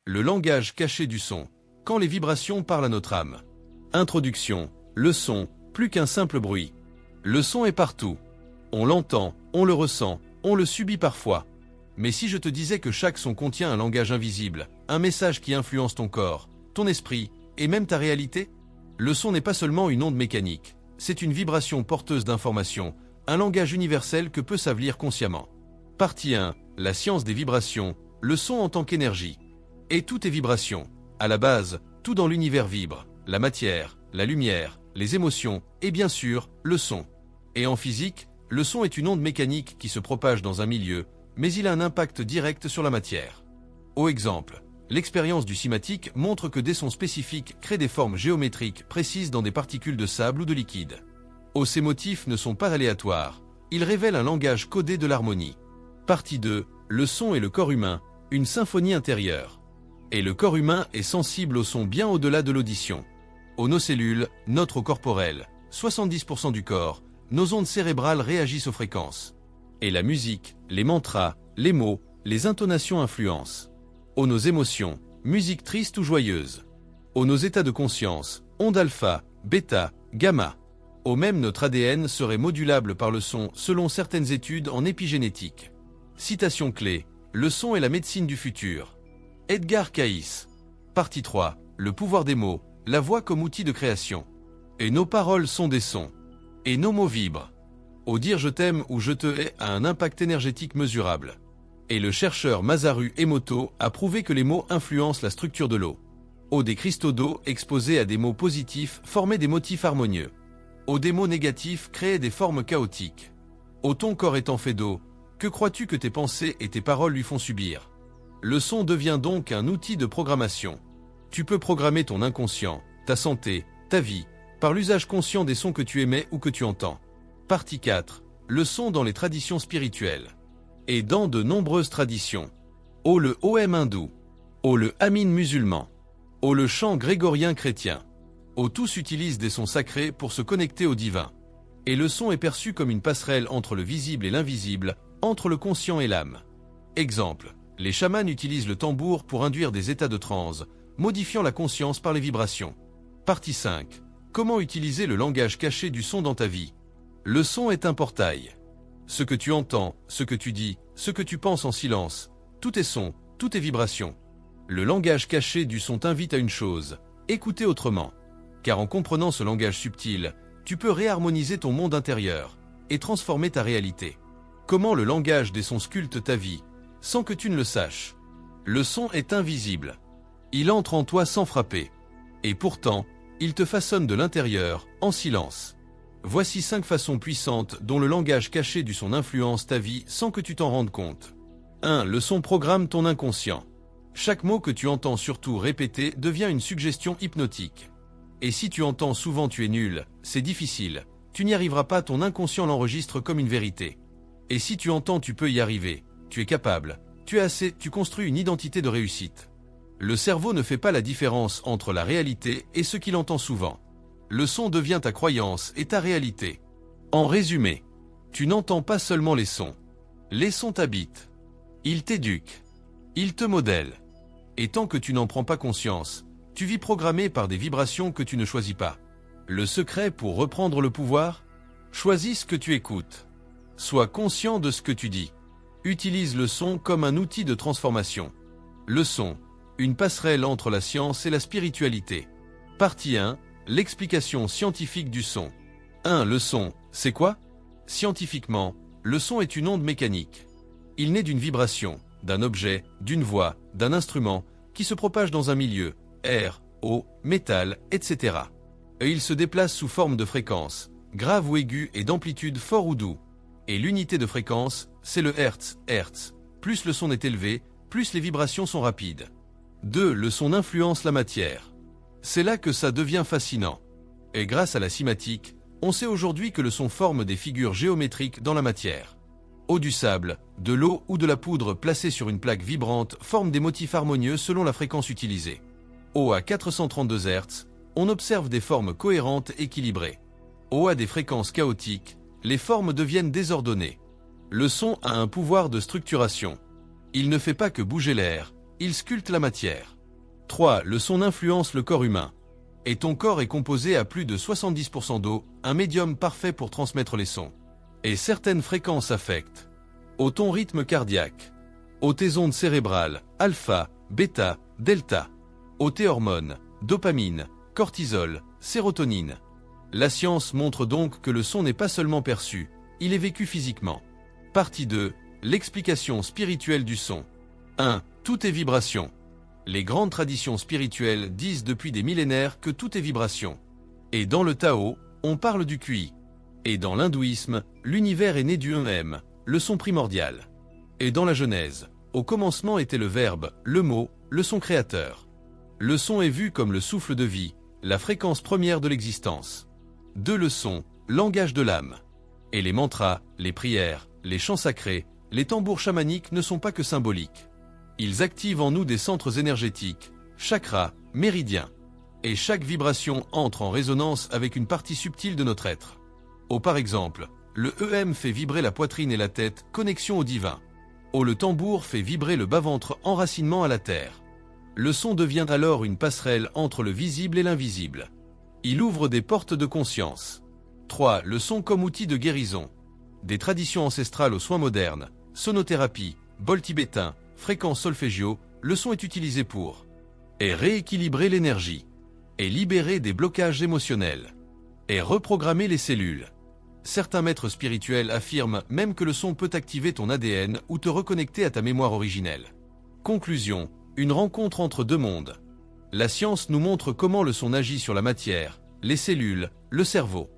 Le langage caché du son. Quand les vibrations parlent à notre âme. Introduction. Le son, plus qu'un simple bruit. Le son est partout. On l'entend, on le ressent, on le subit parfois. Mais si je te disais que chaque son contient un langage invisible, un message qui influence ton corps, ton esprit, et même ta réalité? Le son n'est pas seulement une onde mécanique, c'est une vibration porteuse d'informations, un langage universel que peut savoir consciemment. Partie 1. La science des vibrations, le son en tant qu'énergie. Et tout est vibration. À la base, tout dans l'univers vibre, la matière, la lumière, les émotions, et bien sûr, le son. Et en physique, le son est une onde mécanique qui se propage dans un milieu, mais il a un impact direct sur la matière. Au exemple, l'expérience du cinématique montre que des sons spécifiques créent des formes géométriques précises dans des particules de sable ou de liquide. Ces motifs ne sont pas aléatoires, ils révèlent un langage codé de l'harmonie. Partie 2. Le son et le corps humain, une symphonie intérieure. Et le corps humain est sensible au son bien au-delà de l'audition. Nos cellules, notre eau corporelle, 70% du corps, nos ondes cérébrales réagissent aux fréquences. Et la musique, les mantras, les mots, les intonations influencent. Nos émotions, musique triste ou joyeuse. Nos états de conscience, ondes alpha, bêta, gamma. Même notre ADN serait modulable par le son selon certaines études en épigénétique. Citation clé, le son est la médecine du futur. Edgar Cayce. Partie 3, le pouvoir des mots, la voix comme outil de création. Et nos paroles sont des sons. Et nos mots vibrent. Dire je t'aime ou je te hais a un impact énergétique mesurable. Et le chercheur Masaru Emoto a prouvé que les mots influencent la structure de l'eau. Des cristaux d'eau exposés à des mots positifs formaient des motifs harmonieux. Des mots négatifs créaient des formes chaotiques. Ton corps étant fait d'eau, que crois-tu que tes pensées et tes paroles lui font subir? Le son devient donc un outil de programmation. Tu peux programmer ton inconscient, ta santé, ta vie, par l'usage conscient des sons que tu émets ou que tu entends. Partie 4. Le son dans les traditions spirituelles. Et dans de nombreuses traditions. Le OM hindou. Le Amin musulman. Le chant grégorien chrétien. Tous utilisent des sons sacrés pour se connecter au divin. Et le son est perçu comme une passerelle entre le visible et l'invisible, entre le conscient et l'âme. Exemple, les chamans utilisent le tambour pour induire des états de transe, modifiant la conscience par les vibrations. Partie 5. Comment utiliser le langage caché du son dans ta vie? Le son est un portail. Ce que tu entends, ce que tu dis, ce que tu penses en silence, tout est son, tout est vibration. Le langage caché du son t'invite à une chose, écouter autrement. Car en comprenant ce langage subtil, tu peux réharmoniser ton monde intérieur et transformer ta réalité. Comment le langage des sons sculpte ta vie, sans que tu ne le saches? Le son est invisible. Il entre en toi sans frapper. Et pourtant, il te façonne de l'intérieur, en silence. Voici 5 façons puissantes dont le langage caché du son influence ta vie sans que tu t'en rendes compte. 1. Le son programme ton inconscient. Chaque mot que tu entends surtout répété devient une suggestion hypnotique. Et si tu entends souvent tu es nul, c'est difficile, tu n'y arriveras pas, ton inconscient l'enregistre comme une vérité. Et si tu entends tu peux y arriver, tu es capable, tu es assez, tu construis une identité de réussite. Le cerveau ne fait pas la différence entre la réalité et ce qu'il entend souvent. Le son devient ta croyance et ta réalité. En résumé, tu n'entends pas seulement les sons t'habitent. Ils t'éduquent. Ils te modèlent. Et tant que tu n'en prends pas conscience, tu vis programmé par des vibrations que tu ne choisis pas. Le secret pour reprendre le pouvoir? Choisis ce que tu écoutes. Sois conscient de ce que tu dis. Utilise le son comme un outil de transformation. Le son, une passerelle entre la science et la spiritualité. Partie 1. L'explication scientifique du son. 1. Le son, c'est quoi? Scientifiquement, le son est une onde mécanique. Il naît d'une vibration, d'un objet, d'une voix, d'un instrument, qui se propage dans un milieu, air, eau, métal, etc. Et il se déplace sous forme de fréquence, grave ou aiguë et d'amplitude fort ou doux. Et l'unité de fréquence, c'est le hertz, hertz. Plus le son est élevé, plus les vibrations sont rapides. 2. Le son influence la matière. C'est là que ça devient fascinant. Et grâce à la cinématique, on sait aujourd'hui que le son forme des figures géométriques dans la matière. Du sable, de l'eau ou de la poudre placée sur une plaque vibrante forment des motifs harmonieux selon la fréquence utilisée. À 432 Hz, on observe des formes cohérentes et équilibrées. À des fréquences chaotiques, les formes deviennent désordonnées. Le son a un pouvoir de structuration. Il ne fait pas que bouger l'air, il sculpte la matière. 3. Le son influence le corps humain. Et ton corps est composé à plus de 70% d'eau, un médium parfait pour transmettre les sons. Et certaines fréquences affectent au ton rythme cardiaque, aux tes ondes cérébrales, alpha, bêta, delta, aux tes hormones, dopamine, cortisol, sérotonine. La science montre donc que le son n'est pas seulement perçu, il est vécu physiquement. Partie 2. L'explication spirituelle du son. 1. Tout est vibration. Les grandes traditions spirituelles disent depuis des millénaires que tout est vibration. Et dans le Tao, on parle du QI. Et dans l'hindouisme, l'univers est né du M, le son primordial. Et dans la Genèse, au commencement était le verbe, le mot, le son créateur. Le son est vu comme le souffle de vie, la fréquence première de l'existence. 2. Le son, langage de l'âme. Et les mantras, les prières, les chants sacrés, les tambours chamaniques ne sont pas que symboliques. Ils activent en nous des centres énergétiques, chakras, méridiens. Et chaque vibration entre en résonance avec une partie subtile de notre être. Par exemple, le EM fait vibrer la poitrine et la tête, connexion au divin. Le tambour fait vibrer le bas-ventre, enracinement à la terre. Le son devient alors une passerelle entre le visible et l'invisible. Il ouvre des portes de conscience. 3. Le son comme outil de guérison. Des traditions ancestrales aux soins modernes, sonothérapie, bol tibétain, fréquences solfégio, le son est utilisé pour rééquilibrer l'énergie, libérer des blocages émotionnels, reprogrammer les cellules. Certains maîtres spirituels affirment même que le son peut activer ton ADN ou te reconnecter à ta mémoire originelle. Conclusion, une rencontre entre deux mondes. La science nous montre comment le son agit sur la matière, les cellules, le cerveau.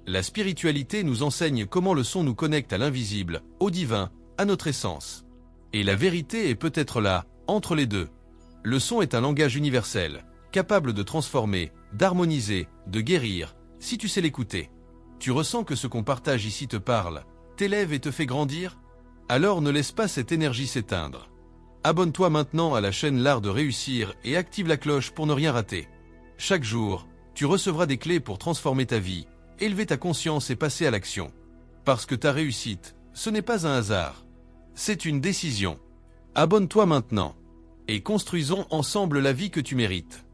La spiritualité nous enseigne comment le son nous connecte à l'invisible, au divin, à notre essence. Et la vérité est peut-être là, entre les deux. Le son est un langage universel, capable de transformer, d'harmoniser, de guérir, si tu sais l'écouter. Tu ressens que ce qu'on partage ici te parle, t'élève et te fait grandir? Alors ne laisse pas cette énergie s'éteindre. Abonne-toi maintenant à la chaîne L'Art de Réussir et active la cloche pour ne rien rater. Chaque jour, tu recevras des clés pour transformer ta vie, élever ta conscience et passer à l'action. Parce que ta réussite, ce n'est pas un hasard. C'est une décision. Abonne-toi maintenant. Et construisons ensemble la vie que tu mérites.